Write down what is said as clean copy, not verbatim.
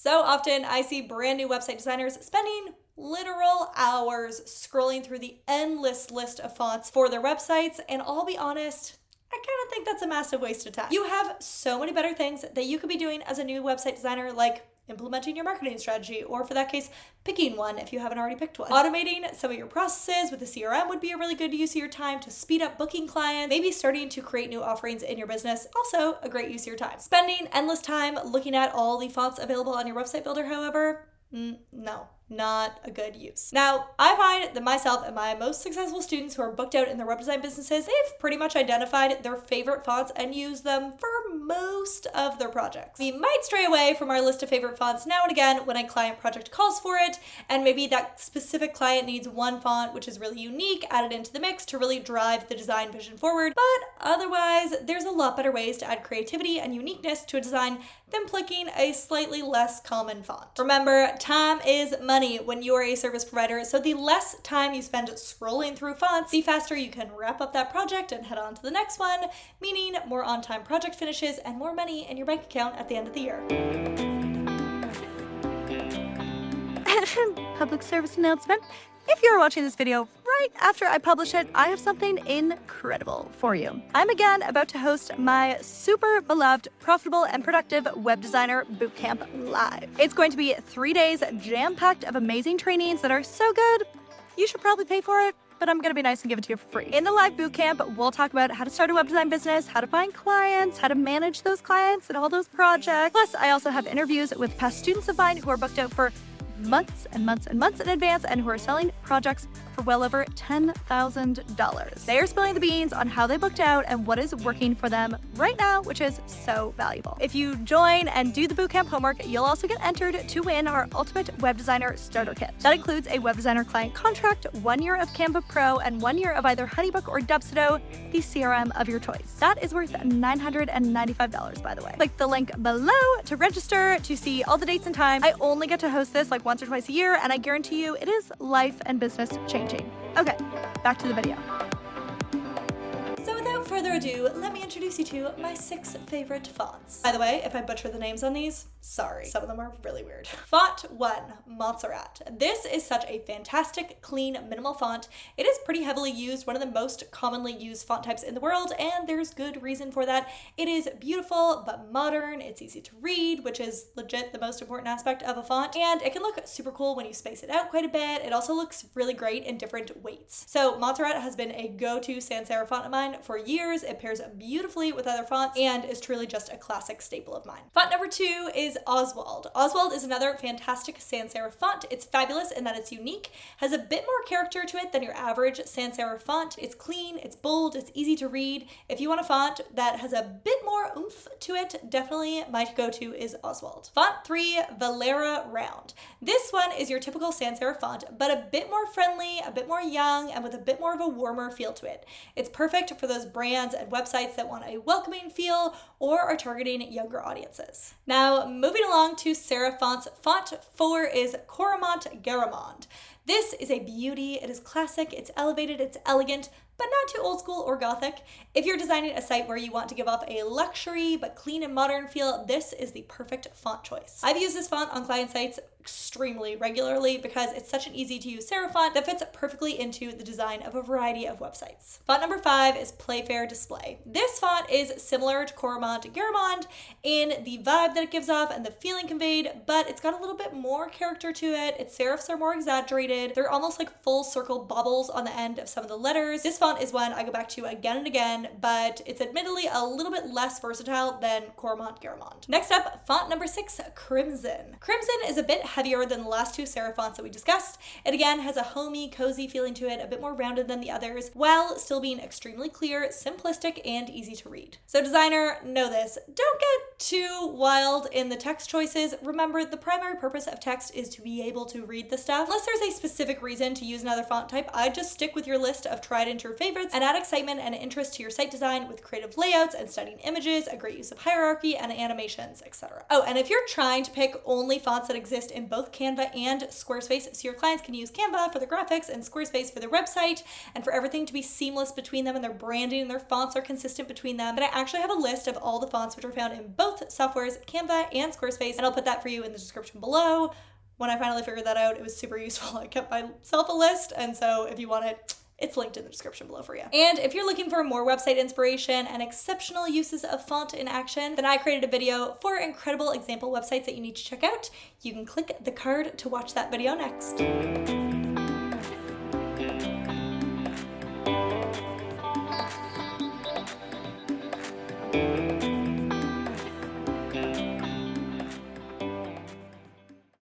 So often I see brand new website designers spending literal hours scrolling through the endless list of fonts for their websites, and I'll be honest, I kind of think that's a massive waste of time. You have so many better things that you could be doing as a new website designer, like implementing your marketing strategy, or for that case, picking one if you haven't already picked one. Automating some of your processes with a CRM would be a really good use of your time to speed up booking clients. Maybe starting to create new offerings in your business, also a great use of your time. Spending endless time looking at all the fonts available on your website builder, however, no, not a good use. Now, I find that myself and my most successful students who are booked out in their web design businesses, they've pretty much identified their favorite fonts and use them for most of their projects. We might stray away from our list of favorite fonts now and again when a client project calls for it, and maybe that specific client needs one font which is really unique added into the mix to really drive the design vision forward. But otherwise, there's a lot better ways to add creativity and uniqueness to a design than picking a slightly less common font. Remember, time is money when you are a service provider, so the less time you spend scrolling through fonts, the faster you can wrap up that project and head on to the next one, meaning more on-time project finishes and more money in your bank account at the end of the year. Public service announcement. If you're watching this video right after I publish it, I have something incredible for you. I'm again about to host my super beloved, profitable, and productive web designer bootcamp live. It's going to be 3 days jam-packed of amazing trainings that are so good, you should probably pay for it, but I'm gonna be nice and give it to you for free. In the live bootcamp, we'll talk about how to start a web design business, how to find clients, how to manage those clients and all those projects. Plus, I also have interviews with past students of mine who are booked out for months and months and months in advance and who are selling projects for well over $10,000. They are spilling the beans on how they booked out and what is working for them right now, which is so valuable. If you join and do the bootcamp homework, you'll also get entered to win our Ultimate Web Designer Starter Kit. That includes a web designer client contract, 1 year of Canva Pro, and 1 year of either Honeybook or Dubsado, the CRM of your choice. That is worth $995, by the way. Click the link below to register to see all the dates and times. I only get to host this like once or twice a year, and I guarantee you it is life and business changing. Okay, back to the video. So without further ado, let me introduce you to my 6 favorite fonts. By the way, if I butcher the names on these, sorry. Some of them are really weird. Font 1, Montserrat. This is such a fantastic, clean, minimal font. It is pretty heavily used, one of the most commonly used font types in the world, and there's good reason for that. It is beautiful, but modern. It's easy to read, which is legit the most important aspect of a font, and it can look super cool when you space it out quite a bit. It also looks really great in different weights. So Montserrat has been a go-to sans serif font of mine for years. It pairs beautifully with other fonts and is truly just a classic staple of mine. Font number 2 is Oswald. Oswald is another fantastic sans serif font. It's fabulous in that it's unique, has a bit more character to it than your average sans serif font. It's clean, it's bold, it's easy to read. If you want a font that has a bit more oomph to it, definitely my go-to is Oswald. Font 3, Valera Round. This one is your typical sans serif font, but a bit more friendly, a bit more young, and with a bit more of a warmer feel to it. It's perfect for those brands and websites that want a welcoming feel or are targeting younger audiences. Now, moving along to serif fonts, font 4 is Coramonte Garamond. This is a beauty. It is classic, it's elevated, it's elegant, but not too old school or gothic. If you're designing a site where you want to give off a luxury but clean and modern feel, this is the perfect font choice. I've used this font on client sites extremely regularly because it's such an easy to use serif font that fits perfectly into the design of a variety of websites. Font number 5 is Playfair Display. This font is similar to Coramonte Garamond in the vibe that it gives off and the feeling conveyed, but it's got a little bit more character to it. Its serifs are more exaggerated. They're almost like full circle bobbles on the end of some of the letters. This font is one I go back to again and again, but it's admittedly a little bit less versatile than Coramonte Garamond. Next up, font number 6, Crimson. Crimson is a bit heavier than the last 2 serif fonts that we discussed. It again has a homey, cozy feeling to it, a bit more rounded than the others, while still being extremely clear, simplistic, and easy to read. So designer, know this. Don't get too wild in the text choices. Remember, the primary purpose of text is to be able to read the stuff. Unless there's a specific reason to use another font type, I'd just stick with your list of tried and true favorites and add excitement and interest to your site design with creative layouts and stunning images, a great use of hierarchy and animations, etc. Oh, and if you're trying to pick only fonts that exist in in both Canva and Squarespace, so your clients can use Canva for the graphics and Squarespace for their website, and for everything to be seamless between them, and their branding and their fonts are consistent between them. But I actually have a list of all the fonts which are found in both softwares, Canva and Squarespace, and I'll put that for you in the description below. When I finally figured that out, it was super useful. I kept myself a list, and so if you want it, it's linked in the description below for you. And if you're looking for more website inspiration and exceptional uses of font in action, then I created a video for incredible example websites that you need to check out. You can click the card to watch that video next.